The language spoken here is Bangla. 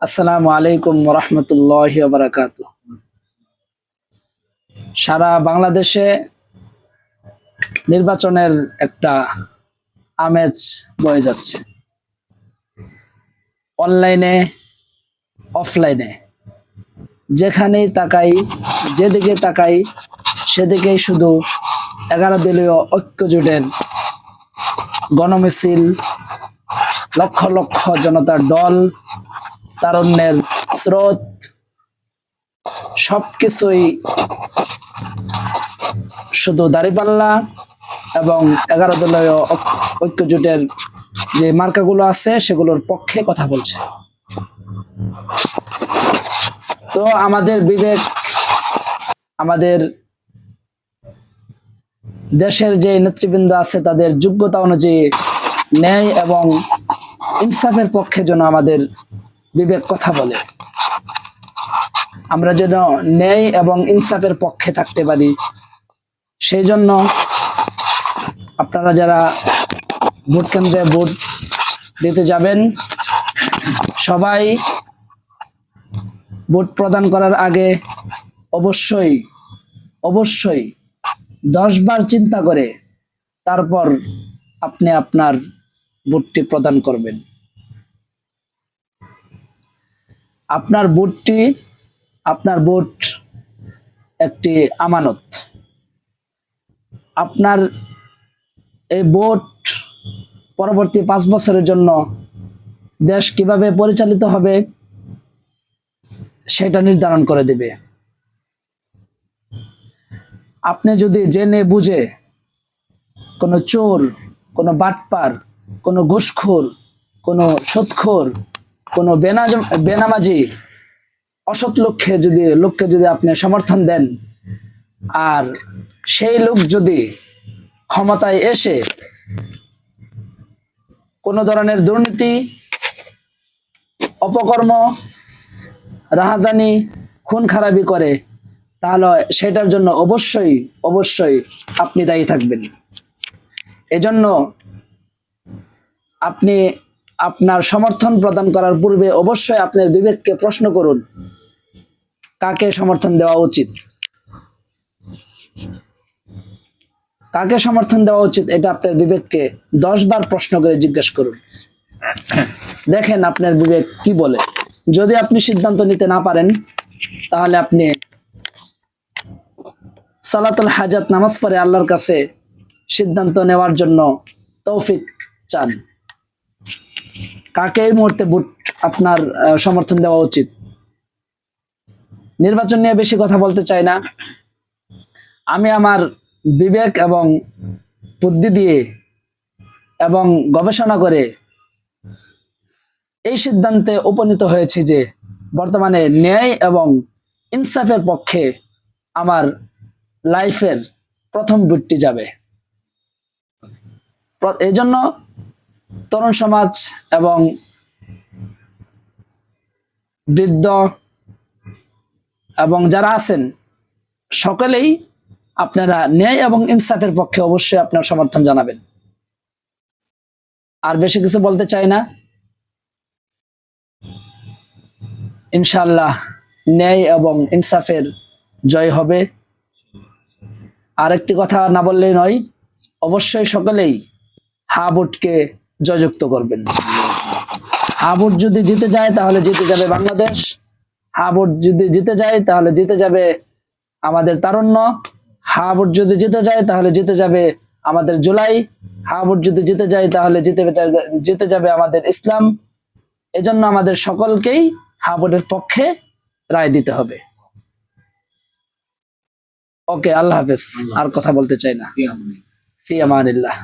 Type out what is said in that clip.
আসসালামু আলাইকুম ওয়া রাহমাতুল্লাহি ওয়া বারাকাতুহু। সারা বাংলাদেশে নির্বাচনের একটা আমেজ বয়ে যাচ্ছে। অনলাইনে, অফলাইনে যেখানেই তাকাই, যেদিকে তাকাই সেদিকেই শুধু 11 দলীয় ঐক্যজোটের গণমিছিল, লক্ষ লক্ষ জনতার ঢল, তারুণ্যের স্রোত, সবকিছুই শুধু দাঁড়িপাল্লা এবং 11 দলীয় ঐক্যজোটের যে মার্কাগুলো আছে সেগুলোর পক্ষে কথা বলছে। তো আমাদের বিবেক, আমাদের দেশের যে নেতৃবৃন্দ আছে তাদের যোগ্যতা অনুযায়ী ন্যায় এবং ইনসাফের পক্ষে যেন আমাদের বিবেক কথা বলে, আমরা যেন ন্যায় এবং ইনসাফের পক্ষে থাকতে পারি। সেই জন্য আপনারা যারা ভোট কেন্দ্রে ভোট দিতে যাবেন, সবাই ভোট প্রদান করার আগে অবশ্যই 10 বার চিন্তা করে তারপর আপনি আপনার ভোটটি প্রদান করবেন। আপনার ভোট একটি আমানত। আপনার এই ভোট পরবর্তী 5 বছরের জন্য দেশ কিভাবে পরিচালিত হবে সেটা নির্ধারণ করে দেবে। আপনি যদি জেনে বুঝে কোনো চোর, কোনো বাটপার, কোনো ঘুষখোর, কোনো সুদখোর, কোনো বেনামাজি অসৎ লোককে যদি আপনি সমর্থন দেন, আর সেই লোক যদি ক্ষমতায় এসে কোনো ধরনের দুর্নীতি, অপকর্ম, রাহাজানি, খুন খারাপি করে, তাহলে সেটার জন্য অবশ্যই আপনি দায়ী থাকবেন। এজন্য আপনি আপনার সমর্থন প্রদান করার পূর্বে অবশ্যই আপনার বিবেককে প্রশ্ন করুন, কাকে সমর্থন দেওয়া উচিত, কাকে সমর্থন দেওয়া উচিত, এটা আপনার বিবেককে 10 বার প্রশ্ন করে জিজ্ঞেস করুন। দেখেন আপনার বিবেক কি বলে। যদি আপনি সিদ্ধান্ত নিতে না পারেন, তাহলে আপনি সালাতুল হাজাত নামাজ পড়ে আল্লাহর কাছে সিদ্ধান্ত নেওয়ার জন্য তৌফিক চান, কাকে এই মুহূর্তে ভোট আপনার সমর্থন দেওয়া উচিত। নির্বাচন নিয়ে বেশি কথা বলতে চাই না। আমি আমার বিবেক এবং বুদ্ধি দিয়ে এবং গবেষণা করে এই সিদ্ধান্তে উপনীত হয়েছি যে বর্তমানে ন্যায় এবং ইনসাফের পক্ষে আমার লাইফের প্রথম ভোটটি যাবে। এই জন্য তরুণ সমাজ এবং বৃদ্ধ এবং যারা আছেন সকলেই আপনারা ন্যায় এবং ইনসাফের পক্ষে অবশ্যই আপনার সমর্থন জানাবেন। আর বেশি কিছু বলতে চাই না। ইনশাআল্লাহ ন্যায় এবং ইনসাফের জয় হবে। আরেকটি কথা না বললেই নয়, অবশ্যই সকলেই হা ভোটকে জয়যুক্ত করবেন। হা ভোট যদি জিতে যায় তাহলে জিতে যাবে বাংলাদেশ। হা ভোট যদি জিতে যায় তাহলে জিতে যাবে আমাদের তারুণ্য। হা ভোট যদি জিতে যায় তাহলে জিতে যাবে আমাদের জুলাই। হা ভোট যদি জিতে যায় তাহলে জিতে যাবে আমাদের ইসলাম। এজন্য আমাদের সকলকেই হা ভোটের পক্ষে রায় দিতে হবে। ওকে, আল্লাহ হাফেজ। আর কথা বলতে চাই না। ফি আমানিল্লাহ।